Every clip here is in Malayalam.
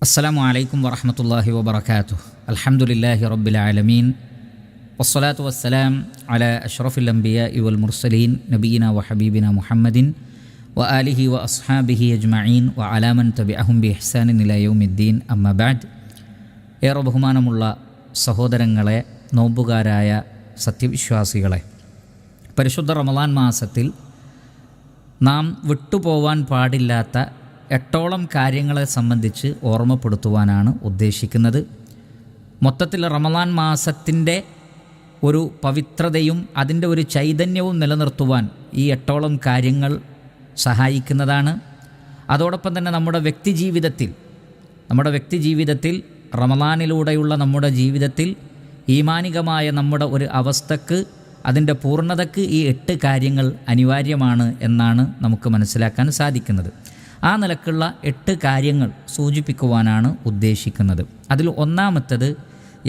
അസ്സലാമു അലൈക്കും വറഹ്മത്തുള്ളാഹി വബറകാതുഹു. അൽഹംദുലില്ലാഹി റബ്ബിൽ ആലമീൻ വസ്സലാത്തു വസ്സലാം അലാ അഷ്റഫിൽ അംബിയാഇ വൽ മുർസലീൻ നബിയിന വഹബീബിന മുഹമ്മദിൻ വ ആലിഹി വ അസ്ഹാബിഹി അജ്മഈൻ വ അലാ മൻ തബിഅഹും ബി ഇഹ്സാനിൻ ഇലാ യൗമിദ്ദീൻ. അമ്മാ ബഅദ്. ഏറെ ബഹുമാനമുള്ള സഹോദരങ്ങളെ, നോമ്പുകാരായ സത്യവിശ്വാസികളെ, പരിശുദ്ധ റമളാൻ മാസത്തിൽ നാം വിട്ടുപോവാൻ പാടില്ലാത്ത 8ഓളം കാര്യങ്ങളെ സംബന്ധിച്ച് ഓർമ്മപ്പെടുത്തുവാനാണ് ഉദ്ദേശിക്കുന്നത്. മൊത്തത്തിൽ റമളാൻ മാസത്തിൻ്റെ ഒരു പവിത്രതയും അതിൻ്റെ ഒരു ചൈതന്യവും നിലനിർത്തുവാൻ ഈ 8ഓളം കാര്യങ്ങൾ സഹായിക്കുന്നതാണ്. അതോടൊപ്പം തന്നെ നമ്മുടെ വ്യക്തിജീവിതത്തിൽ റമളാനിലൂടെയുള്ള നമ്മുടെ ജീവിതത്തിൽ ഈമാനികമായ നമ്മുടെ ഒരു അവസ്ഥക്ക്, അതിൻ്റെ പൂർണ്ണതയ്ക്ക് ഈ 8 കാര്യങ്ങൾ അനിവാര്യമാണ് എന്നാണ് നമുക്ക് മനസ്സിലാക്കാൻ സാധിക്കുന്നത്. ആ നിലക്കുള്ള 8 കാര്യങ്ങൾ സൂചിപ്പിക്കുവാനാണ് ഉദ്ദേശിക്കുന്നത്. അതിൽ ഒന്നാമത്തേത്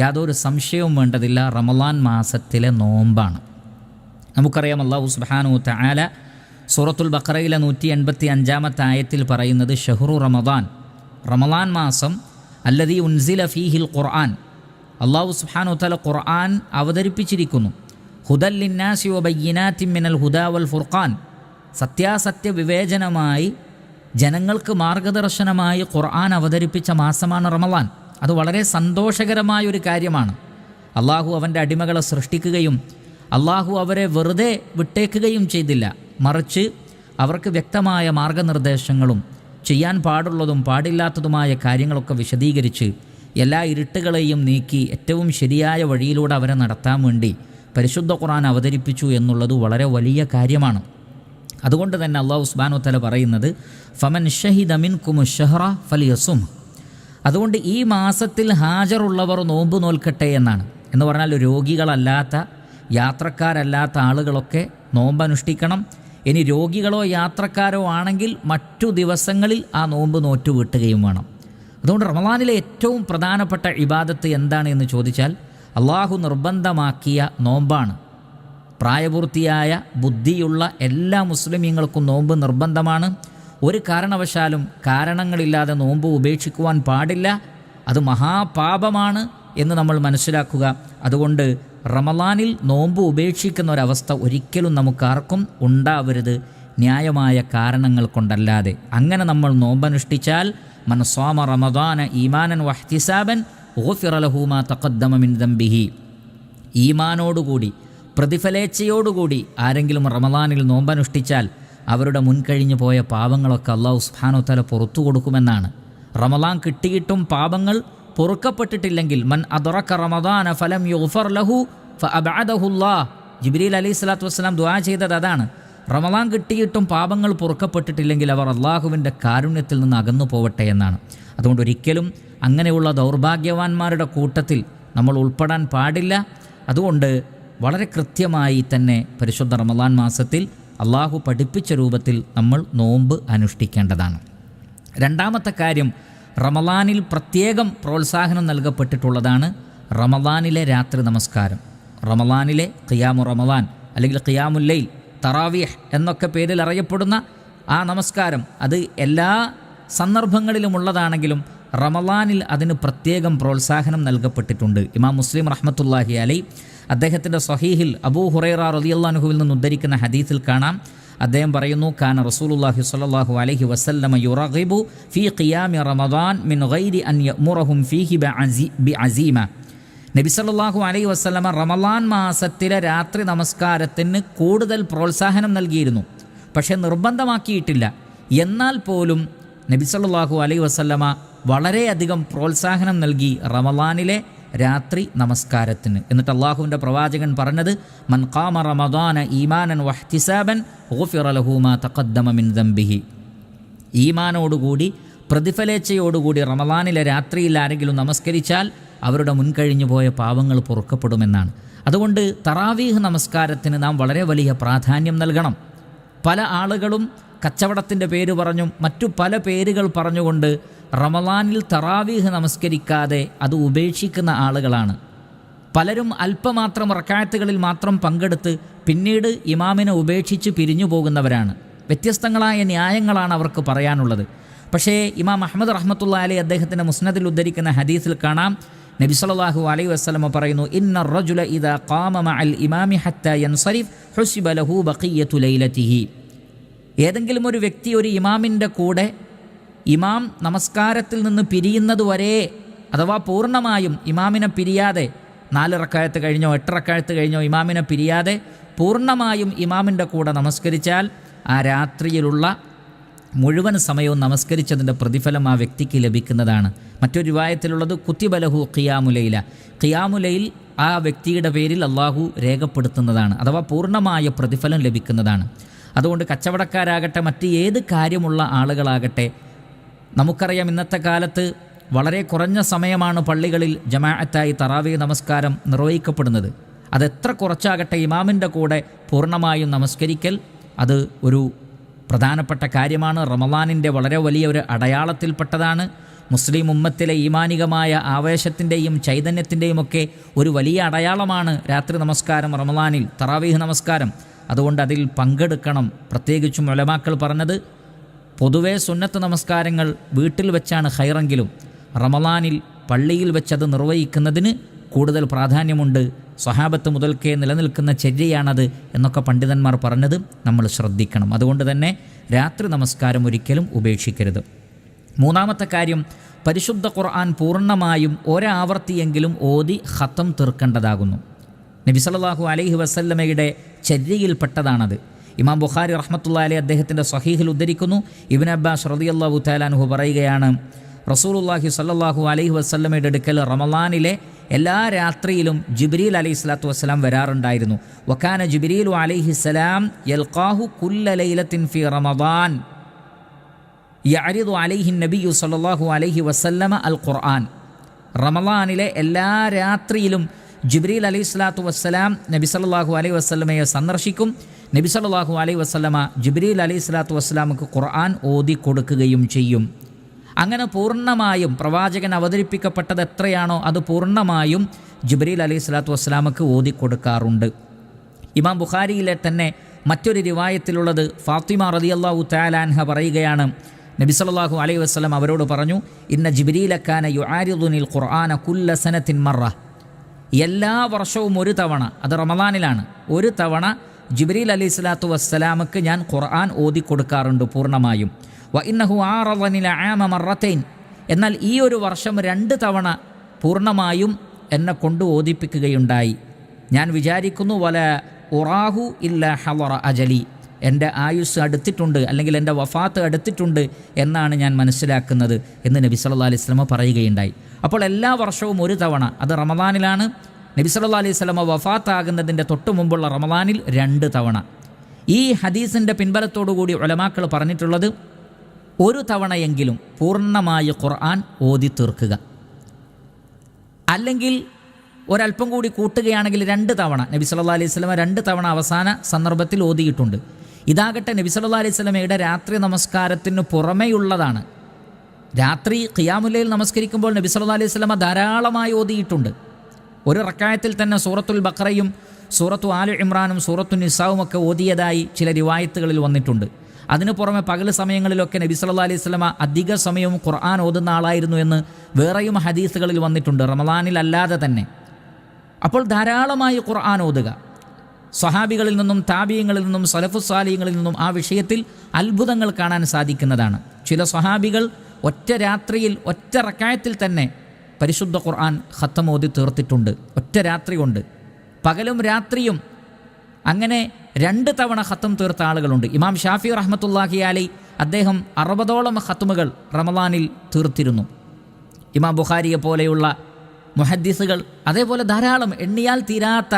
യാതൊരു സംശയവും വേണ്ടതില്ല, റമളാൻ മാസത്തിലെ നോമ്പാണ്. നമുക്കറിയാം, അല്ലാഹു സുബ്ഹാനഹു വ തആല സൂറത്തുൽ ബഖറയിലെ 185-ാമത്തെ ആയത്തിൽ പറയുന്നത് ഷഹ്റു റമളാൻ, റമളാൻ മാസം അല്ലദീ ഉൻസില ഫീഹിൽ ഖുർആൻ, അല്ലാഹു സുബ്ഹാനഹു വ തആല ഖുർആൻ അവതരിപ്പിച്ചിരിക്കുന്നു. ഹുദൽ ലിന്നാസി വ ബയ്യിനാത്തിൻ മിനൽ ഹുദാ വൽ ഫുർഖാൻ, സത്യാസത്യ വിവേചനമായി ജനങ്ങൾക്ക് മാർഗദർശനമായി ഖുർആൻ അവതരിപ്പിച്ച മാസമാണ് റമളാൻ. അത് വളരെ സന്തോഷകരമായൊരു കാര്യമാണ്. അള്ളാഹു അവൻ്റെ അടിമകളെ സൃഷ്ടിക്കുകയും അള്ളാഹു അവരെ വെറുതെ വിട്ടേക്കുകയും ചെയ്തില്ല, മറിച്ച് അവർക്ക് വ്യക്തമായ മാർഗനിർദ്ദേശങ്ങളും ചെയ്യാൻ പാടുള്ളതും പാടില്ലാത്തതുമായ കാര്യങ്ങളൊക്കെ വിശദീകരിച്ച് എല്ലാ ഇരുട്ടുകളെയും നീക്കി ഏറ്റവും ശരിയായ വഴിയിലൂടെ അവരെ നടത്താൻ വേണ്ടി പരിശുദ്ധ ഖുർആൻ അവതരിപ്പിച്ചു എന്നുള്ളത് വളരെ വലിയ കാര്യമാണ്. അതുകൊണ്ട് തന്നെ അല്ലാഹു സുബ്ഹാനഹു വ തആല പറയുന്നത് ഫമൻ ഷഹിദ മിൻകുമുശ് ശഹ്റ ഫലിയസും, അതുകൊണ്ട് ഈ മാസത്തിൽ ഹാജറുള്ളവർ നോമ്പ് നോൽക്കട്ടെ എന്നാണ്. എന്ന് പറഞ്ഞാൽ രോഗികളല്ലാത്ത, യാത്രക്കാരല്ലാത്ത ആളുകളൊക്കെ നോമ്പ് അനുഷ്ഠിക്കണം. ഇനി രോഗികളോ യാത്രക്കാരോ ആണെങ്കിൽ മറ്റു ദിവസങ്ങളിൽ ആ നോമ്പ് നോറ്റു വീട്ടുകയും വേണം. അതുകൊണ്ട് റമളാനിലെ ഏറ്റവും പ്രധാനപ്പെട്ട ഇബാദത്ത് എന്താണ് എന്ന് ചോദിച്ചാൽ അള്ളാഹു നിർബന്ധമാക്കിയ നോമ്പാണ്. പ്രായപൂർത്തിയായ ബുദ്ധിയുള്ള എല്ലാ മുസ്ലിമീങ്ങൾക്കും നോമ്പ് നിർബന്ധമാണ്. ഒരു കാരണവശാലും കാരണങ്ങളില്ലാതെ നോമ്പ് ഉപേക്ഷിക്കുവാൻ പാടില്ല. അത് മഹാപാപമാണ് എന്ന് നമ്മൾ മനസ്സിലാക്കുക. അതുകൊണ്ട് റമളാനിൽ നോമ്പ് ഉപേക്ഷിക്കുന്ന ഒരവസ്ഥ ഒരിക്കലും നമുക്കാർക്കും ഉണ്ടാവരുത്, ന്യായമായ കാരണങ്ങൾ കൊണ്ടല്ലാതെ. അങ്ങനെ നമ്മൾ നോമ്പനുഷ്ഠിച്ചാൽ മൻ സ്വാമ റമളാന ഈമാനൻ വഹ്തിസാബൻ ഗുഫിറ ലഹു മാ തഖദ്ദമ മിൻ ദംബിഹി, ഈമാനോടുകൂടി പ്രതിഫലേച്ഛയോടുകൂടി ആരെങ്കിലും റമളാനിൽ നോമ്പനുഷ്ഠിച്ചാൽ അവരുടെ മുൻകഴിഞ്ഞു പോയ പാപങ്ങളൊക്കെ അല്ലാഹു സുബ്ഹാനഹു വ തആല പുറത്തു കൊടുക്കുമെന്നാണ്. റമളാൻ കിട്ടിയിട്ടും പാപങ്ങൾ പൊറുക്കപ്പെട്ടിട്ടില്ലെങ്കിൽ മൻ അദ്റക റമളാന ഫലം യുഗ്ഫർ ലഹു ഫഅബഅദഹുല്ലാഹ്, ജിബ്രീൽ അലൈഹിസ്സലാത്തു വസ്സലാം ദുആ ചെയ്തത് അതാണ്. റമളാൻ കിട്ടിയിട്ടും പാപങ്ങൾ പൊറുക്കപ്പെട്ടിട്ടില്ലെങ്കിൽ അവർ അള്ളാഹുവിൻ്റെ കാരുണ്യത്തിൽ നിന്ന് അകന്നു പോവട്ടെ എന്നാണ്. അതുകൊണ്ട് ഒരിക്കലും അങ്ങനെയുള്ള ദൗർഭാഗ്യവാന്മാരുടെ കൂട്ടത്തിൽ നമ്മൾ ഉൾപ്പെടാൻ പാടില്ല. അതുകൊണ്ട് വളരെ കൃത്യമായി തന്നെ പരിശുദ്ധ റമളാൻ മാസത്തിൽ അള്ളാഹു പഠിപ്പിച്ച രൂപത്തിൽ നമ്മൾ നോമ്പ് അനുഷ്ഠിക്കേണ്ടതാണ്. രണ്ടാമത്തെ കാര്യം, റമളാനിൽ പ്രത്യേകം പ്രോത്സാഹനം നൽകപ്പെട്ടിട്ടുള്ളതാണ് റമളാനിലെ രാത്രി നമസ്കാരം. റമളാനിലെ ഖിയാമു റമളാൻ അല്ലെങ്കിൽ ഖിയാമുൽ ലൈൽ, തറാവീഹ് എന്നൊക്കെ പേരിൽ അറിയപ്പെടുന്ന ആ നമസ്കാരം, അത് എല്ലാ സന്ദർഭങ്ങളിലും ഉള്ളതാണെങ്കിലും റമളാനിൽ അതിന് പ്രത്യേകം പ്രോത്സാഹനം നൽകപ്പെട്ടിട്ടുണ്ട്. ഇമാം മുസ്ലിം റഹ്മത്തുള്ളാഹി അലൈഹി അദ്ദേഹത്തിൻ്റെ സ്വഹീഹിൽ അബൂ ഹുറൈറ റളിയല്ലാഹു അൻഹുവിൽ നിന്ന് ഉദ്ധരിക്കുന്ന ഹദീസിൽ കാണാം, അദ്ദേഹം പറയുന്നു, കാന റസൂലുള്ളാഹി സ്വല്ലല്ലാഹു അലൈഹി വസല്ലമ യുറഗിബു ഫീ ഖിയാമി റമളാൻ മിൻ ഗൈരി അൻ യഅ്മുറഹും ഫീഹി ബിഅസീമ. നബി സല്ലല്ലാഹു അലൈഹി വസല്ലമ റമളാൻ മാസത്തിലെ രാത്രി നമസ്കാരത്തിന് കൂടുതൽ പ്രോത്സാഹനം നൽകിയിരുന്നു, പക്ഷേ നിർബന്ധമാക്കിയിട്ടില്ല. എന്നാൽ പോലും നബി സല്ലല്ലാഹു അലൈഹി വസല്ലമ വളരെയധികം പ്രോത്സാഹനം നൽകി റമളാനിലെ രാത്രി നമസ്കാരത്തിന്. എന്നിട്ട് അള്ളാഹുവിൻ്റെ പ്രവാചകൻ പറഞ്ഞത് മൻ ഖാമ റമളാന ഈമാനൻ വഹ്തിസാബൻ ഗുഫിറ ലഹു മാ തഖദ്ദമ മിൻ ദംബിഹി, ഈമാനോടുകൂടി പ്രതിഫലേച്ഛയോടുകൂടി റമളാനിലെ രാത്രിയിൽ ആരെങ്കിലും നമസ്കരിച്ചാൽ അവരുടെ മുൻകഴിഞ്ഞു പോയ പാപങ്ങൾ പൊറുക്കപ്പെടുമെന്നാണ്. അതുകൊണ്ട് തറാവീഹ് നമസ്കാരത്തിന് നാം വളരെ വലിയ പ്രാധാന്യം നൽകണം. പല ആളുകളും കച്ചവടത്തിൻ്റെ പേര് പറഞ്ഞും മറ്റു പല പേരുകൾ പറഞ്ഞുകൊണ്ട് റമളാനിൽ തറാവീഹ് നമസ്കരിക്കാതെ അത് ഉപേക്ഷിക്കുന്ന ആളുകളാണ്. പലരും അല്പമാത്രം റക്അത്തുകളിൽ മാത്രം പങ്കെടുത്ത് പിന്നീട് ഇമാമിനെ ഉപേക്ഷിച്ച് പിരിഞ്ഞു പോകുന്നവരാണ്. വ്യത്യസ്തങ്ങളായ ന്യായങ്ങളാണ് അവർക്ക് പറയാനുള്ളത്. പക്ഷേ ഇമാം അഹ്മദ് റഹ്മത്തുള്ളാഹി അലൈഹി അദ്ദേഹത്തിൻ്റെ മുസ്നദിൽ ഉദ്ധരിക്കുന്ന ഹദീസിൽ കാണാം, നബി സല്ലല്ലാഹു അലൈഹി വസല്ലം പറയുന്നു, ഇന്ന റജുല ഇദാ ഖാമ മഅൽ ഇമാമി ഹത്താ യൻസരിഫ് ഹുസിബ ലഹു ബഖിയ്യതു ലൈലതിഹി. ഏതെങ്കിലും ഒരു വ്യക്തി ഒരു ഇമാമിൻ്റെ കൂടെ ഇമാം നമസ്കാരത്തിൽ നിന്ന് പിരിയുന്നതുവരെ, അഥവാ പൂർണ്ണമായും ഇമാമിനെ പിരിയാതെ 4 റക്അത്ത് കഴിഞ്ഞോ 8 റക്അത്ത് കഴിഞ്ഞോ ഇമാമിനെ പിരിയാതെ പൂർണ്ണമായും ഇമാമിൻ്റെ കൂടെ നമസ്കരിച്ചാൽ ആ രാത്രിയിലുള്ള മുഴുവൻ സമയവും നമസ്കരിച്ചതിൻ്റെ പ്രതിഫലം ആ വ്യക്തിക്ക് ലഭിക്കുന്നതാണ്. മറ്റൊരു റിവായത്തിലുള്ളത് കുത്തിബലഹു ഖിയാമുലൈല, ഖിയാമുലൈൽ ആ വ്യക്തിയുടെ പേരിൽ അള്ളാഹു രേഖപ്പെടുത്തുന്നതാണ്, അഥവാ പൂർണ്ണമായ പ്രതിഫലം ലഭിക്കുന്നതാണ്. അതുകൊണ്ട് കച്ചവടക്കാരാകട്ടെ മറ്റ് ഏത് കാര്യമുള്ള ആളുകളാകട്ടെ, നമുക്കറിയാം ഇന്നത്തെ കാലത്ത് വളരെ കുറഞ്ഞ സമയമാണ് പള്ളികളിൽ ജമാഅത്തായി തറാവീഹ് നമസ്കാരം നിർവഹിക്കപ്പെടുന്നത്. അതെത്ര കുറച്ചാകട്ടെ ഇമാമിൻ്റെ കൂടെ പൂർണ്ണമായും നമസ്കരിക്കൽ അത് ഒരു പ്രധാനപ്പെട്ട കാര്യമാണ്. റമളാനിൻ്റെ വളരെ വലിയ ഒരു അടയാളത്തിൽപ്പെട്ടതാണ്. മുസ്ലിം ഉമ്മത്തിലെ ഈമാനികമായ ആവേശത്തിൻ്റെയും ചൈതന്യത്തിൻ്റെയും ഒക്കെ ഒരു വലിയ അടയാളമാണ് രാത്രി നമസ്കാരം, റമളാനിൽ തറാവീഹ് നമസ്കാരം. അതുകൊണ്ട് അതിൽ പങ്കെടുക്കണം. പ്രത്യേകിച്ചും ഉലമാക്കൾ പറഞ്ഞത്, പൊതുവേ സുന്നത്ത് നമസ്കാരങ്ങൾ വീട്ടിൽ വെച്ചാണ് ഖൈറെങ്കിലും റമളാനിൽ പള്ളിയിൽ വെച്ചത് നിർവഹിക്കുന്നതിന് കൂടുതൽ പ്രാധാന്യമുണ്ട്. സ്വഹാബത്ത് മുതൽക്കേ നിലനിൽക്കുന്ന ചര്യയാണത് എന്നൊക്കെ പണ്ഡിതന്മാർ പറഞ്ഞത് നമ്മൾ ശ്രദ്ധിക്കണം. അതുകൊണ്ട് തന്നെ രാത്രി നമസ്കാരം ഒരിക്കലും ഉപേക്ഷിക്കരുത്. മൂന്നാമത്തെ കാര്യം, പരിശുദ്ധ ഖുർആൻ പൂർണ്ണമായും ഒരാവർത്തിയെങ്കിലും ഓതി ഖത്തം തീർക്കേണ്ടതാകുന്നു. നബി സല്ലല്ലാഹു അലൈഹി വസല്ലമയുടെ ചര്യയിൽപ്പെട്ടതാണത്. ഇമാം ബുഖാരി റഹ്മത്തുള്ളാഹി അലൈഹി അദ്ദേഹത്തിൻ്റെ സ്വഹീഹിൽ ഉദ്ധരിക്കുന്നു, ഇബ്നു അബ്ബാസ് റളിയല്ലാഹു തആല അൻഹു പറയുകയാണ്, റസൂലുള്ളാഹി സ്വല്ലല്ലാഹു അലൈഹി വസല്ലമയുടെ അടുക്കൽ റമളാനിലെ എല്ലാ രാത്രിയിലും ജിബ്രീൽ അലൈഹിസ്സലാത്തു വസ്സലാം വരാറുണ്ടായിരുന്നു. വകാന ജിബ്രീലു അലൈഹിസ്സലാം യൽഖാഹു കുല്ല ലൈലത്തിൻ ഫി റമളാൻ യഅരിദു അലൈഹി നബിയ്യു സ്വല്ലല്ലാഹു അലൈഹി വസല്ലമ അൽ ഖുർആൻ. റമളാനിലെ എല്ലാ രാത്രിയിലും ജിബ്രീൽ അലൈഹിസ്സലാത്തു വസ്സലാം നബി സല്ലല്ലാഹു അലൈഹി വസല്ലമയെ സന്ദർശിക്കും. നബി സല്ലല്ലാഹു അലൈഹി വസല്ലമ ജിബ്രീൽ അലൈഹിസ്സലാത്തു വസ്സലാമക്ക് ഖുർആൻ ഓതി കൊടുക്കുകയും ചെയ്യും. അങ്ങനെ പൂർണ്ണമായും പ്രവാചകൻ അവതരിപ്പിക്കപ്പെട്ടത് എത്രയാണോ അത് പൂർണ്ണമായും ജിബ്രീൽ അലൈഹിസ്സലാത്തു വസ്സലാമക്ക് ഓതി കൊടുക്കാറുണ്ട്. ഇമാം ബുഖാരിയിലെ തന്നെ മറ്റൊരു റിവായത്തിലുള്ളത്, ഫാത്തിമ റളിയല്ലാഹു തആല അൻഹ പറയുകയാണ്, നബി സല്ലല്ലാഹു അലൈഹി വസല്ലം അവരോട് പറഞ്ഞു, ഇന്ന ജിബ്രീല കാന യുആരിദുനിൽ ഖുർആന കുല്ല സനത്തിൻ മറ. എല്ലാ വർഷവും ഒരു തവണ, അത് റമളാനിലാണ്, ഒരു തവണ ജിബ്രീൽ അലൈഹിസ്സലാത്തു വസ്സലാമക്ക് ഞാൻ ഖുർആൻ ഓതി കൊടുക്കാറുണ്ട് പൂർണ്ണമായും. വ ഇന്നഹു ആറദനിൽ ആമ മറത്തൈൻ. എന്നാൽ ഈ ഒരു വർഷം 2 തവണ പൂർണ്ണമായും എന്നെ കൊണ്ട് ഓതിപ്പിക്കുകയുണ്ടായി. ഞാൻ വിചാരിക്കുന്നു, വല ഉറാഹു ഇല്ല ഹളറ അജലി, എൻ്റെ ആയുസ് അടുത്തിട്ടുണ്ട്, അല്ലെങ്കിൽ എൻ്റെ വഫാത്ത് അടുത്തിട്ടുണ്ട് എന്നാണ് ഞാൻ മനസ്സിലാക്കുന്നത് എന്ന് നബി സല്ലല്ലാഹു അലൈഹി വസല്ലം പറയുകയുണ്ടായി. അപ്പോൾ എല്ലാ വർഷവും ഒരു തവണ, അത് റമളാനിലാണ്. നബി സല്ലല്ലാഹു അലൈഹി വസല്ലം വഫാത്താകുന്നതിൻ്റെ തൊട്ട് മുമ്പുള്ള റമളാനിൽ 2 തവണ. ഈ ഹദീസിൻ്റെ പിൻബലത്തോടുകൂടി ഉലമാക്കൾ പറഞ്ഞിട്ടുള്ളത്, ഒരു തവണയെങ്കിലും പൂർണ്ണമായ ഖുർആൻ ഓതി തീർക്കുക. അല്ലെങ്കിൽ ഒരല്പം കൂടി കൂട്ടുകയാണെങ്കിൽ 2 തവണ. നബി സല്ലല്ലാഹു അലൈഹി വസല്ലം 2 തവണ അവസാന സന്ദർഭത്തിൽ ഓതിയിട്ടുണ്ട്. ഇതാകട്ടെ നബി സല്ലല്ലാഹു അലൈഹി വസല്ലമയുടെ രാത്രി നമസ്കാരത്തിന് പുറമെയുള്ളതാണ്. രാത്രി ഖിയാമുൽ ലൈൽ നമസ്കരിക്കുമ്പോൾ നബി സല്ലല്ലാഹു അലൈഹി വസല്ലം ധാരാളമായി ഓതിയിട്ടുണ്ട്. ഒരു റക്അത്തിൽ തന്നെ സൂറത്തുൽ ബഖറയും സൂറത്തു ആലു ഇമ്രാനും സൂറത്തു നിസാവും ഒക്കെ ഓതിയതായി ചില റിവായത്തുകളിൽ വന്നിട്ടുണ്ട്. അതിനു പുറമെ പകൽ സമയങ്ങളിലൊക്കെ നബി സല്ലല്ലാഹു അലൈഹി വസല്ലം അധിക സമയവും ഖുർആൻ ഓതുന്ന ആളായിരുന്നു എന്ന് വേറെയും ഹദീസുകളിൽ വന്നിട്ടുണ്ട്, റമളാനിൽ അല്ലാതെ തന്നെ. അപ്പോൾ ധാരാളമായി ഖുർആൻ ഓതുക. സ്വഹാബികളിൽ നിന്നും താബിയങ്ങളിൽ നിന്നും സലഫുസ് സാലിഹ്യങ്ങളിൽ നിന്നും ആ വിഷയത്തിൽ അത്ഭുതങ്ങൾ കാണാൻ സാധിക്കുന്നതാണ്. ചില സ്വഹാബികൾ ഒറ്റ രാത്രിയിൽ ഒറ്റ റക്അത്തിൽ തന്നെ പരിശുദ്ധ ഖുർആൻ ഖത്തം ഓതി തീർത്തിട്ടുണ്ട്, ഒറ്റ രാത്രി കൊണ്ട്. പകലും രാത്രിയും അങ്ങനെ 2 തവണ ഖത്തം തീർത്ത ആളുകളുണ്ട്. ഇമാം ഷാഫി റഹ്മത്തുള്ളാഹി അലൈഹി അദ്ദേഹം 60ഓളം ഖത്തുമുകൾ റമളാനിൽ തീർത്തിരുന്നു. ഇമാം ബുഖാരിയെ പോലെയുള്ള മുഹദ്ദിസുകൾ, അതേപോലെ ധാരാളം എണ്ണിയാൽ തീരാത്ത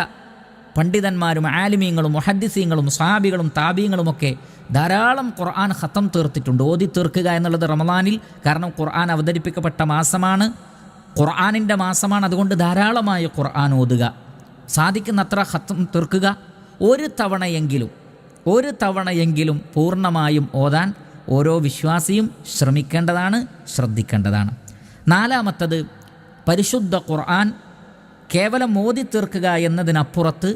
പണ്ഡിതന്മാരും ആലിമീങ്ങളും മുഹദ്ദിസീങ്ങളും സ്വഹാബികളും താബീങ്ങളുമൊക്കെ ധാരാളം ഖുർആൻ ഖത്തം തീർത്തിട്ടുണ്ട്. ഓതി തീർക്കുക എന്നുള്ളത് റമളാനിൽ, കാരണം ഖുർആൻ അവതരിപ്പിക്കപ്പെട്ട മാസമാണ്, ഖുർആനിൻ്റെ മാസമാണ്. അതുകൊണ്ട് ധാരാളമായി ഖുർആൻ ഓതുക, സാധിക്കുന്നത്ര ഖത്തം തീർക്കുക. ഒരു തവണയെങ്കിലും പൂർണ്ണമായും ഓതാൻ ഓരോ വിശ്വാസിയും ശ്രമിക്കേണ്ടതാണ്, ശ്രദ്ധിക്കേണ്ടതാണ്. 4-മത്തത്, പരിശുദ്ധ ഖുർആൻ കേവലം ഓതി തീർക്കുക എന്നതിനപ്പുറത്ത്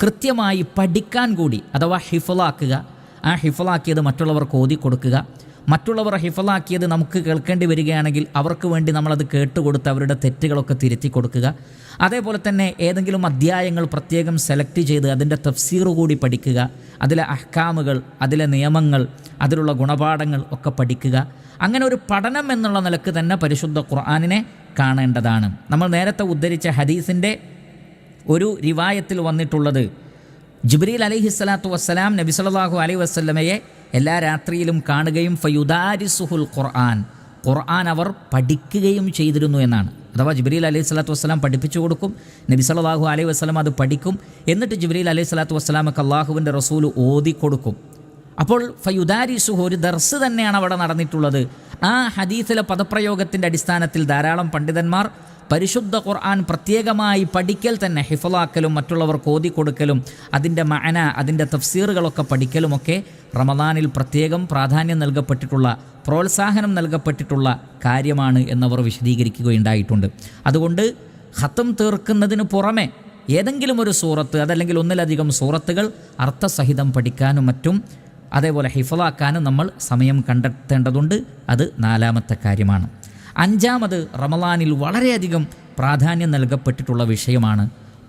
കൃത്യമായി പഠിക്കാൻ കൂടി, അഥവാ ഹിഫ്ളാക്കുക. ആ ഹിഫ്ളാക്കിയത് മറ്റുള്ളവർക്ക് ഓതി കൊടുക്കുക. മറ്റുള്ളവർ ഹിഫളാക്കിയത് നമുക്ക് കേൾക്കേണ്ടി വരികയാണെങ്കിൽ അവർക്ക് വേണ്ടി നമ്മളത് കേട്ടുകൊടുത്ത് അവരുടെ തെറ്റുകളൊക്കെ തിരുത്തി കൊടുക്കുക. അതേപോലെ തന്നെ ഏതെങ്കിലും അധ്യായങ്ങൾ പ്രത്യേകം സെലക്ട് ചെയ്ത് അതിൻ്റെ തഫ്സീർ കൂടി പഠിക്കുക, അതിലെ അഹ്കാമുകൾ, അതിലെ നിയമങ്ങൾ, അതിലുള്ള ഗുണപാഠങ്ങൾ ഒക്കെ പഠിക്കുക. അങ്ങനെ ഒരു പഠനം എന്നുള്ള നിലക്ക് തന്നെ പരിശുദ്ധ ഖുർആനിനെ കാണേണ്ടതാണ്. നമ്മൾ നേരത്തെ ഉദ്ധരിച്ച ഹദീസിൻ്റെ ഒരു റിവായത്തിൽ വന്നിട്ടുള്ളത്, ജിബ്രീൽ അലൈഹിസ്സലാത്തു വസ്സലാം നബി സല്ലല്ലാഹു അലൈഹി വസല്ലമയെ എല്ലാ രാത്രിയിലും കാണുകയും ഫയുദാരിസുഹുൽ ഖുർആൻ അവർ പഠിക്കുകയും ചെയ്തിരുന്നു എന്നാണ്. അഥവാ ജിബ്രീൽ അലൈഹി സ്വലാത്തു വസ്സലാം പഠിപ്പിച്ചു കൊടുക്കും, നബി സല്ലല്ലാഹു അലൈഹി വസല്ലം അത് പഠിക്കും, എന്നിട്ട് ജിബ്രീൽ അലൈഹി സ്വലാത്തു വസ്സലാമക്ക് അള്ളാഹുവിൻ്റെ റസൂൽ ഓതി കൊടുക്കും. അപ്പോൾ ഫയുദാരിസുഹു ഒരു ദർസ് തന്നെയാണ് അവിടെ നടന്നിട്ടുള്ളത്. ആ ഹദീസിലെ പദപ്രയോഗത്തിൻ്റെ അടിസ്ഥാനത്തിൽ ധാരാളം പണ്ഡിതന്മാർ പരിശുദ്ധ ഖുർആൻ പ്രത്യേകമായി പഠിക്കൽ തന്നെ, ഹിഫളാക്കലും മറ്റുള്ളവർക്ക് ഓതി കൊടുക്കലും അതിൻ്റെ മഅന, അതിൻ്റെ തഫ്സീറുകളൊക്കെ പഠിക്കലുമൊക്കെ റമദാനിൽ പ്രത്യേകം പ്രാധാന്യം നൽകപ്പെട്ടിട്ടുള്ള, പ്രോത്സാഹനം നൽകപ്പെട്ടിട്ടുള്ള കാര്യമാണ് എന്നവർ വിശദീകരിക്കുകയുണ്ടായിട്ടുണ്ട്. അതുകൊണ്ട് ഖത്തം തീർക്കുന്നതിന് പുറമെ ഏതെങ്കിലും ഒരു സൂറത്ത് അതല്ലെങ്കിൽ ഒന്നിലധികം സൂറത്തുകൾ അർത്ഥസഹിതം പഠിക്കാനും മറ്റും അതേപോലെ ഹിഫളാക്കാനും നമ്മൾ സമയം കണ്ടെത്തേണ്ടതുണ്ട്. അത് 4ാമത്തെ കാര്യമാണ്. 5ാമത് റമളാനിൽ വളരെയധികം പ്രാധാന്യം നൽകപ്പെട്ടിട്ടുള്ള വിഷയമാണ്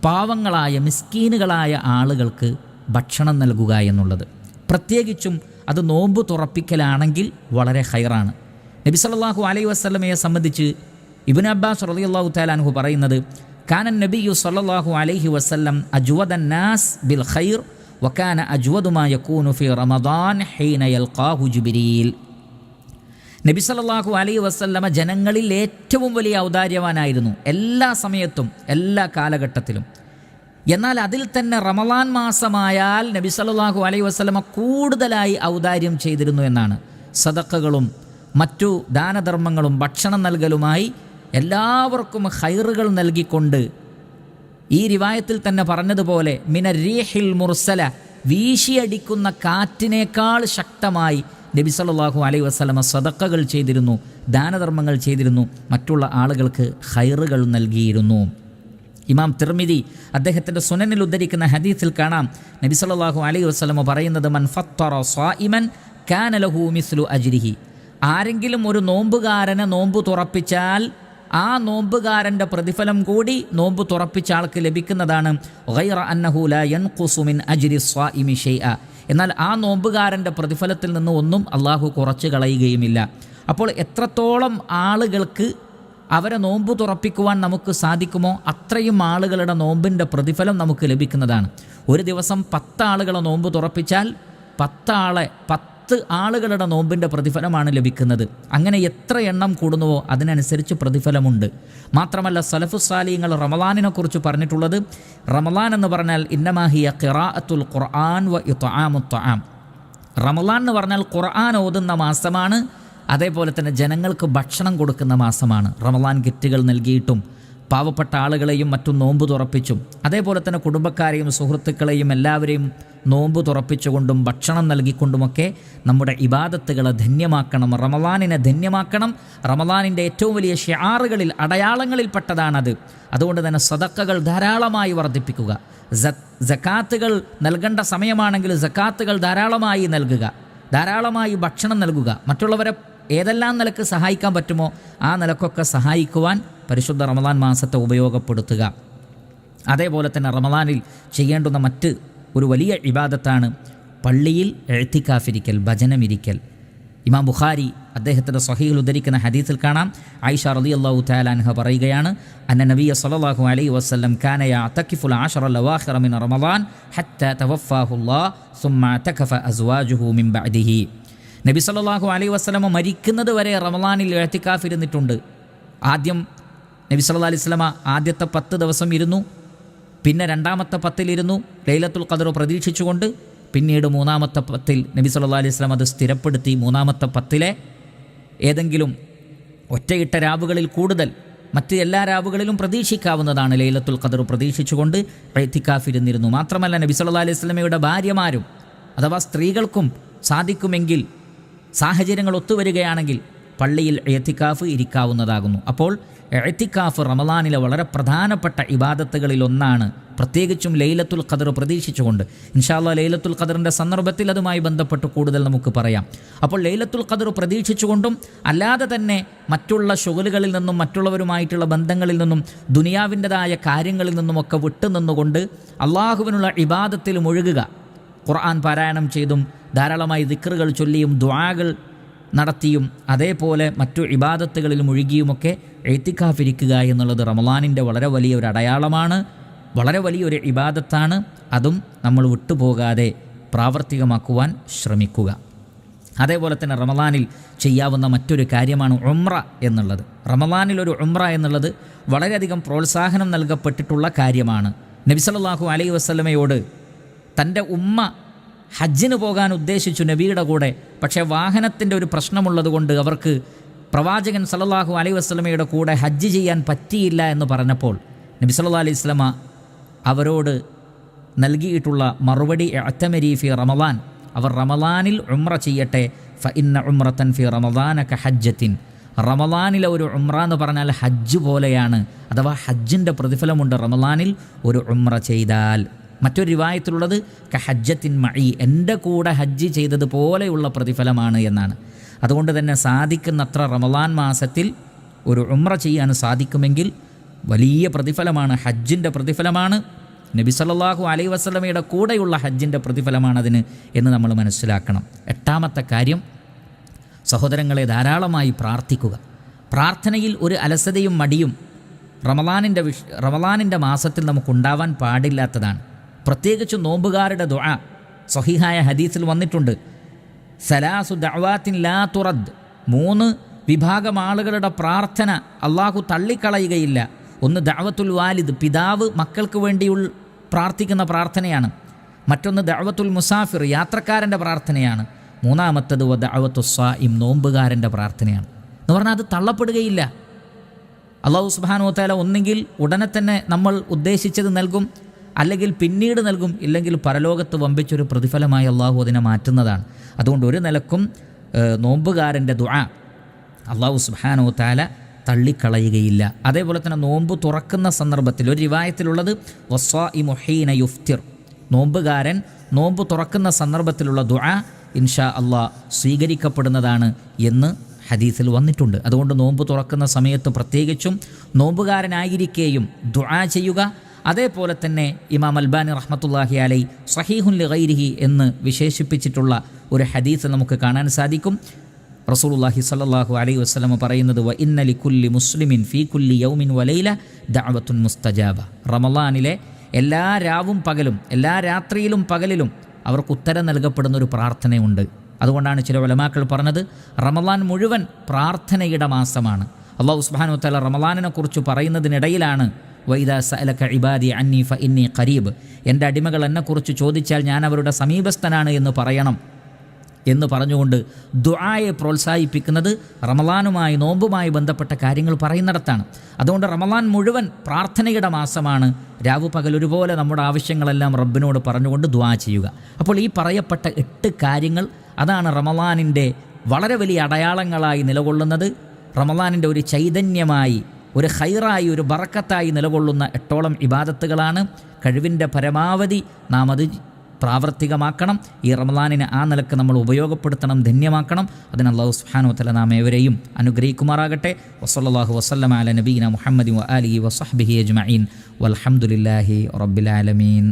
പാവങ്ങളായ മിസ്കീനുകളായ ആളുകൾക്ക് ഭക്ഷണം നൽകുക എന്നുള്ളത്. പ്രത്യേകിച്ചും അത് നോമ്പ് തുറപ്പിക്കലാണെങ്കിൽ വളരെ ഖൈറാണ്. നബി സല്ലല്ലാഹു അലൈഹി വസല്ലമയെ സംബന്ധിച്ച് ഇബ്നു അബ്ബാസ് റളിയല്ലാഹു തആല അൻഹു പറയുന്നത്, കാന നബിയ്യു സല്ലല്ലാഹു അലൈഹി വസല്ലം അജ്വദൻ നാസ് ബിൽ ഖൈർ വകാന അജ്വദു മാ യകൂനു ഫി റമദാൻ ഹീന യൽഖാഹു ജിബ്രീൽ. നബി സല്ലല്ലാഹു അലൈഹി വസല്ലമ ജനങ്ങളിൽ ഏറ്റവും വലിയ ഔദാര്യവാനായിരുന്നു എല്ലാ സമയത്തും, എല്ലാ കാലഘട്ടത്തിലും. എന്നാൽ അതിൽ തന്നെ റമളാൻ മാസമായാൽ നബി സല്ലല്ലാഹു അലൈഹി വസല്ലമ കൂടുതലായി ഔദാര്യം ചെയ്തിരുന്നു എന്നാണ്. സദഖകളും മറ്റു ദാനധർമ്മങ്ങളും ഭക്ഷണം നൽകലുമായി എല്ലാവർക്കും ഖൈറുകൾ നൽകിക്കൊണ്ട്, ഈ റിവായത്തിൽ തന്നെ പറഞ്ഞതുപോലെ മിനർ റീഹിൽ മുർസല, വീശിയടിക്കുന്ന കാറ്റിനേക്കാൾ ശക്തമായി നബി സല്ലല്ലാഹു അലൈഹി വസല്ലമ സദഖകൾ ചെയ്തിരുന്നു, ദാനധർമ്മങ്ങൾ ചെയ്തിരുന്നു, മറ്റുള്ള ആളുകൾക്ക് ഖൈറുകൾ നൽകിയിരുന്നു. ഇമാം തിർമിദി അദ്ദേഹത്തിൻ്റെ സുനനിൽ ഉദ്ധരിക്കുന്ന ഹദീസിൽ കാണാം, നബി സല്ലല്ലാഹു അലൈഹി വസല്ലമ പറയുന്നത്, മൻ ഫത്തറ സ്വായിമൻ കാന ലഹു മിസ്ലു അജ്രിഹി. ആരെങ്കിലും ഒരു നോമ്പുകാരനെ നോമ്പ് തുറപ്പിച്ചാൽ ആ നോമ്പുകാരൻ്റെ പ്രതിഫലം കൂടി നോമ്പ് തുറപ്പിച്ച ആൾക്ക് ലഭിക്കുന്നതാണ്. ഗൈറ അന്നഹു ലാ യൻഖുസു മിൻ അജ്രി സ്വായിമി ഷൈഅ. എന്നാൽ ആ നോമ്പുകാരൻ്റെ പ്രതിഫലത്തിൽ നിന്ന് ഒന്നും അള്ളാഹു കുറച്ച് കളയുകയുമില്ല. അപ്പോൾ എത്രത്തോളം ആളുകൾക്ക് അവരെ നോമ്പ് തുറപ്പിക്കുവാൻ നമുക്ക് സാധിക്കുമോ അത്രയും ആളുകളുടെ നോമ്പിൻ്റെ പ്രതിഫലം നമുക്ക് ലഭിക്കുന്നതാണ്. ഒരു ദിവസം 10 ആളുകളെ നോമ്പ് തുറപ്പിച്ചാൽ 10 ആളുകളുടെ നോമ്പിൻ്റെ പ്രതിഫലമാണ് ലഭിക്കുന്നത്. അങ്ങനെ എത്ര എണ്ണം കൂടുന്നുവോ അതിനനുസരിച്ച് പ്രതിഫലമുണ്ട്. മാത്രമല്ല സലഫുസ്സാലിങ്ങൾ റമളാനിനെ കുറിച്ച് പറഞ്ഞിട്ടുള്ളത്, റമളാൻ എന്ന് പറഞ്ഞാൽ ഇന്നമാഹിയ ഖിറാഅത്തുൽ ഖുർആൻ വ ഇത്ആമുത് തആം. റമളാൻ എന്ന് പറഞ്ഞാൽ ഖുർആൻ ഓതുന്ന മാസമാണ്, അതേപോലെ തന്നെ ജനങ്ങൾക്ക് ഭക്ഷണം കൊടുക്കുന്ന മാസമാണ്. റമളാൻ കിറ്റുകൾ നൽകിയിട്ടും പാവപ്പെട്ട ആളുകളെയും മറ്റും നോമ്പ് തുറപ്പിച്ചും അതേപോലെ തന്നെ കുടുംബക്കാരെയും സുഹൃത്തുക്കളെയും എല്ലാവരെയും നോമ്പ് തുറപ്പിച്ചുകൊണ്ടും ഭക്ഷണം നൽകിക്കൊണ്ടുമൊക്കെ നമ്മുടെ ഇബാദത്തുകളെ ധന്യമാക്കണം, റമളാനിനെ ധന്യമാക്കണം. റമളാനിൻ്റെ ഏറ്റവും വലിയ ഷിആറുകളിൽ, അടയാളങ്ങളിൽപ്പെട്ടതാണത്. അതുകൊണ്ട് തന്നെ സദഖകൾ ധാരാളമായി വർദ്ധിപ്പിക്കുക. സകാത്തുകൾ നൽകേണ്ട സമയമാണെങ്കിൽ സകാത്തുകൾ ധാരാളമായി നൽകുക, ധാരാളമായി ഭക്ഷണം നൽകുക. മറ്റുള്ളവരെ ഏതെല്ലാം നിലക്ക് സഹായിക്കാൻ പറ്റുമോ ആ നിലക്കൊക്കെ സഹായിക്കുവാൻ പരിശുദ്ധ റമളാൻ മാസത്തെ ഉപയോഗപ്പെടുത്തുക. അതേപോലെ തന്നെ റമളാനിൽ ചെയ്യേണ്ടുന്ന മറ്റ് ഒരു വലിയ ഇബാദത്താണ് പള്ളിയിൽ ഇഅ്തികാഫിരിക്കൽ, ഭജനമിരിക്കൽ. ഇമാം ബുഖാരി അദ്ദേഹത്തിൻ്റെ സ്വഹീഹിൽ ഉദ്ധരിക്കുന്ന ഹദീസിൽ കാണാം, ആയിഷ റളിയല്ലാഹു തആല അൻഹ പറയുകയാണ്, അന്ന നബിയ സ്വല്ലല്ലാഹു അലൈഹി വസല്ലം കാന യഅ്തകിഫുൽ അശറൽ അവാഖിറ മിൻ റമളാൻ ഹത്താ തവഫാഹുല്ലാഹ് സുമ്മ അഅ്തകഫ അസ്വാജുഹു മിൻ ബഅദിഹി. നബി സല്ലല്ലാഹു അലൈഹി വസല്ലം മരിക്കുന്നത് വരെ റമളാനിൽ ഇഅ്തികാഫ് ഇരുന്നിട്ടുണ്ട്. ആദ്യം നബി സല്ലല്ലാഹു അലൈഹി വസല്ലം ആദ്യത്തെ 10 ദിവസം ഇരുന്നു, പിന്നെ 2ാമത്തെ 10 ഇരുന്നു ലൈലത്തുൽ ഖദ്ർ പ്രതീക്ഷിച്ചുകൊണ്ട്. പിന്നീട് 3ാമത്തെ 10 നബി സല്ലല്ലാഹു അലൈഹി വസല്ലം അത് സ്ഥിരപ്പെടുത്തി. 3ാമത്തെ 10 ഏതെങ്കിലും ഒറ്റയിട്ട രാവുകളിൽ കൂടുതൽ മറ്റ് എല്ലാ രാവുകളിലും പ്രതീക്ഷിക്കാവുന്നതാണ് ലൈലത്തുൽ ഖദ്ർ പ്രതീക്ഷിച്ചുകൊണ്ട് ഇഅ്തികാഫ് ഇരുന്നിരുന്നു. മാത്രമല്ല നബി സല്ലല്ലാഹു അലൈഹി വസല്ലമയുടെ ഭാര്യമാരും അഥവാ സ്ത്രീകൾക്കും സാധിക്കുമെങ്കിൽ, സാഹചര്യങ്ങൾ ഒത്തുവരികയാണെങ്കിൽ പള്ളിയിൽ ഇഅ്തികാഫ് ഇരിക്കാവുന്നതാകുന്നു. അപ്പോൾ ഇഅ്തികാഫ് റമളാനിലെ വളരെ പ്രധാനപ്പെട്ട ഇബാദത്തുകളിൽ ഒന്നാണ്, പ്രത്യേകിച്ചും ലൈലത്തുൽ ഖദർ പ്രതീക്ഷിച്ചുകൊണ്ട്. ഇൻഷാ അല്ലാഹ് ലൈലത്തുൽ ഖദറിൻ്റെ സന്ദർഭത്തിൽ അതുമായി ബന്ധപ്പെട്ട് കൂടുതൽ നമുക്ക് പറയാം. അപ്പോൾ ലൈലത്തുൽ ഖദർ പ്രതീക്ഷിച്ചുകൊണ്ടും അല്ലാതെ തന്നെ മറ്റുള്ള ശുഗലുകളിൽ നിന്നും മറ്റുള്ളവരുമായിട്ടുള്ള ബന്ധങ്ങളിൽ നിന്നും ദുനിയാവിൻ്റെതായ കാര്യങ്ങളിൽ നിന്നുമൊക്കെ വിട്ടുനിന്നുകൊണ്ട് അള്ളാഹുവിനുള്ള ഇബാദത്തിൽ മുഴുകുക. ഖുർആൻ പാരായണം ചെയ്തും ധാരാളമായി ദിക്റുകൾ ചൊല്ലിയും ദുആകൾ നടത്തിയും അതേപോലെ മറ്റു ഇബാദത്തുകളിൽ മുഴുകിയുമൊക്കെ ഇഅ്തികാഫ് ഇരിക്കുക എന്നുള്ളത് റമളാനിൻ്റെ വളരെ വലിയൊരു അടയാളമാണ്, വളരെ വലിയൊരു ഇബാദത്താണ്. അതും നമ്മൾ വിട്ടുപോകാതെ പ്രാവർത്തികമാക്കുവാൻ ശ്രമിക്കുക. അതേപോലെ തന്നെ റമളാനിൽ ചെയ്യാവുന്ന മറ്റൊരു കാര്യമാണ് ഉംറ എന്നുള്ളത്. റമളാനിലൊരു ഉംറ എന്നുള്ളത് വളരെയധികം പ്രോത്സാഹനം നൽകപ്പെട്ടിട്ടുള്ള കാര്യമാണ്. നബി സല്ലല്ലാഹു അലൈഹി വസല്ലമയോട് തൻ്റെ ഉമ്മ ഹജ്ജിന് പോകാൻ ഉദ്ദേശിച്ചു നബിയുടെ കൂടെ. പക്ഷേ വാഹനത്തിൻ്റെ ഒരു പ്രശ്നമുള്ളതുകൊണ്ട് അവർക്ക് പ്രവാചകൻ സല്ലല്ലാഹു അലൈഹി വസല്ലമയുടെ കൂടെ ഹജ്ജ് ചെയ്യാൻ പറ്റിയില്ല എന്ന് പറഞ്ഞപ്പോൾ നബി സല്ലല്ലാഹു അലൈഹി വസല്ലമ അവരോട് നൽകിയിട്ടുള്ള മറുപടി ഇഅ്തമരി ഫി റമളാൻ, അവർ റമളാനിൽ ഉംറ ചെയ്യട്ടെ. ഫഇന്ന ഉംറതൻ ഫി റമളാന കഹജ്ജത്തിൻ, റമളാനിലെ ഒരു ഉംറ എന്ന് പറഞ്ഞാൽ ഹജ്ജ് പോലെയാണ്, അഥവാ ഹജ്ജിൻ്റെ പ്രതിഫലമുണ്ട് റമളാനിൽ ഒരു ഉംറ ചെയ്താൽ. മറ്റൊരു റിവായത്തിലുള്ളത് കഹജ്ജത്തിൻ മഈ, എൻ്റെ കൂടെ ഹജ്ജ് ചെയ്തതുപോലെയുള്ള പ്രതിഫലമാണ് എന്നാണ്. അതുകൊണ്ട് തന്നെ സാധിക്കുന്നത്ര റമളാൻ മാസത്തിൽ ഒരു ഉംറ ചെയ്യാൻ സാധിക്കുമെങ്കിൽ വലിയ പ്രതിഫലമാണ്, ഹജ്ജിൻ്റെ പ്രതിഫലമാണ്. നബി സല്ലല്ലാഹു അലൈഹി വസല്ലമയുടെ കൂടെയുള്ള ഹജ്ജിൻ്റെ പ്രതിഫലമാണതിന് എന്ന് നമ്മൾ മനസ്സിലാക്കണം. 8ാമത്തെ കാര്യം, സഹോദരങ്ങളെ, ധാരാളമായി പ്രാർത്ഥിക്കുക. പ്രാർത്ഥനയിൽ ഒരു അലസതയും മടിയും റമളാനിൻ്റെ മാസത്തിൽ നമുക്കുണ്ടാവാൻ പാടില്ലാത്തതാണ്. പ്രത്യേകിച്ച് നോമ്പുകാരുടെ ദുആ സ്വഹീഹായ ഹദീസിൽ വന്നിട്ടുണ്ട്. സലാസു ദഅവാത്തിൻ ലാ തുറദ്, 3 വിഭാഗം ആളുകളുടെ പ്രാർത്ഥന അള്ളാഹു തള്ളിക്കളയുകയില്ല. ഒന്ന് ദഅവത്തുൽ വാലിദ്, പിതാവ് മക്കൾക്ക് വേണ്ടി പ്രാർത്ഥിക്കുന്ന പ്രാർത്ഥനയാണ്. മറ്റൊന്ന് ദഅവത്തുൽ മുസാഫിർ, യാത്രക്കാരൻ്റെ പ്രാർത്ഥനയാണ്. 3ാമത്തത് ദഅവത്തുസ് സായിം, നോമ്പുകാരൻ്റെ പ്രാർത്ഥനയാണ്. എന്ന് പറഞ്ഞാൽ അത് തള്ളപ്പെടുകയില്ല. അള്ളാഹു സുബ്ഹാനഹു വ തആല ഒന്നെങ്കിൽ ഉടനെ തന്നെ നമ്മൾ ഉദ്ദേശിച്ചത് നൽകും, അല്ലെങ്കിൽ പിന്നീട് നൽകും, ഇല്ലെങ്കിൽ പരലോകത്ത് വമ്പിച്ചൊരു പ്രതിഫലമായി അള്ളാഹു അതിനെ മാറ്റുന്നതാണ്. അതുകൊണ്ട് ഒരു നിലക്കും നോമ്പുകാരൻ്റെ ദുആ അള്ളാഹു സുബ്ഹാനഹു വ തആല തള്ളിക്കളയുകയില്ല. അതേപോലെ തന്നെ നോമ്പ് തുറക്കുന്ന സന്ദർഭത്തിൽ ഒരു റിവായത്തിലുള്ളത് വസ്സായിമു ഹീന യുഫ്തിർ, നോമ്പുകാരൻ നോമ്പ് തുറക്കുന്ന സന്ദർഭത്തിലുള്ള ദുആ ഇൻഷാ അള്ളാഹ് സ്വീകരിക്കപ്പെടുന്നതാണ് എന്ന് ഹദീസിൽ വന്നിട്ടുണ്ട്. അതുകൊണ്ട് നോമ്പ് തുറക്കുന്ന സമയത്ത് പ്രത്യേകിച്ചും നോമ്പുകാരനായിരിക്കേയും ദുആ ചെയ്യുക. അതേപോലെ തന്നെ ഇമാം അൽബാനി റഹ്മത്തുള്ളാഹി അലൈഹി സഹീഹുൻ ലിഗൈരിഹി എന്ന് വിശേഷിപ്പിച്ചിട്ടുള്ള ഒരു ഹദീസ് നമുക്ക് കാണാൻ സാധിക്കും. റസൂലുള്ളാഹി സ്വല്ലല്ലാഹു അലൈഹി വസല്ലം പറയുന്നത് വ ഇന്ന ലികുല്ലി മുസ്ലിമിൻ ഫീ കുല്ലി യൗമിൻ വലൈല ദഅവത്തുൻ മുസ്തജാബ, റമളാനിലെ എല്ലാ രാവും പകലും, എല്ലാ രാത്രിയിലും പകലിലും അവർക്ക് ഉത്തരം നൽകപ്പെടുന്ന ഒരു പ്രാർത്ഥനയുണ്ട്. അതുകൊണ്ടാണ് ചില ഉലമാക്കൾ പറഞ്ഞത് റമളാൻ മുഴുവൻ പ്രാർത്ഥനയുടെ മാസമാണ്. അല്ലാഹു സുബ്ഹാനഹു വ തആല റമളാനിനെ കുറിച്ച് പറയുന്നതിനിടയിലാണ് വൈദാ സഅലക ഇബാദി അന്നി ഫഇന്നി ഖരീബ്, എൻ്റെ അടിമകൾ എന്നെക്കുറിച്ച് ചോദിച്ചാൽ ഞാൻ അവരുടെ സമീപസ്ഥനാണ് എന്ന് പറയണം എന്ന് പറഞ്ഞുകൊണ്ട് ദുആയെ പ്രോത്സാഹിപ്പിക്കുന്നത് റമളാനുമായി നോമ്പുമായി ബന്ധപ്പെട്ട കാര്യങ്ങൾ പറയുന്നിടത്താണ്. അതുകൊണ്ട് റമളാൻ മുഴുവൻ പ്രാർത്ഥനയുടെ മാസമാണ്. രാവു പകൽ ഒരുപോലെ നമ്മുടെ ആവശ്യങ്ങളെല്ലാം റബ്ബിനോട് പറഞ്ഞുകൊണ്ട് ദുആ ചെയ്യുക. അപ്പോൾ ഈ പറയപ്പെട്ട 8 കാര്യങ്ങൾ അതാണ് റമളാനിൻ്റെ വളരെ വലിയ അടയാളങ്ങളായി നിലകൊള്ളുന്നത്. റമളാനിൻ്റെ ഒരു ചൈതന്യമായി, ഒരു ഖൈറായി, ഒരു ബറക്കത്തായി നിലകൊള്ളുന്ന 8ഓളം ഇബാദത്തുകളാണ്. കഴിവിൻ്റെ പരമാവധി നാം അത് പ്രാവർത്തികമാക്കണം. ഈ റമളാനിനെ ആ നിലക്ക് നമ്മൾ ഉപയോഗപ്പെടുത്തണം, ധന്യമാക്കണം. അതിന് അല്ലാഹു സുബ്ഹാനഹു വ തആല നാം ഏവരെയും അനുഗ്രഹിക്കുമാറാകട്ടെ. വസല്ലല്ലാഹു വസല്ലമ അലാ നബീന മുഹമ്മദി വ ആലിഹി വസഹ്ബിഹി അജ്മഈൻ വൽഹംദുലില്ലാഹി റബ്ബിൽ ആലമീൻ.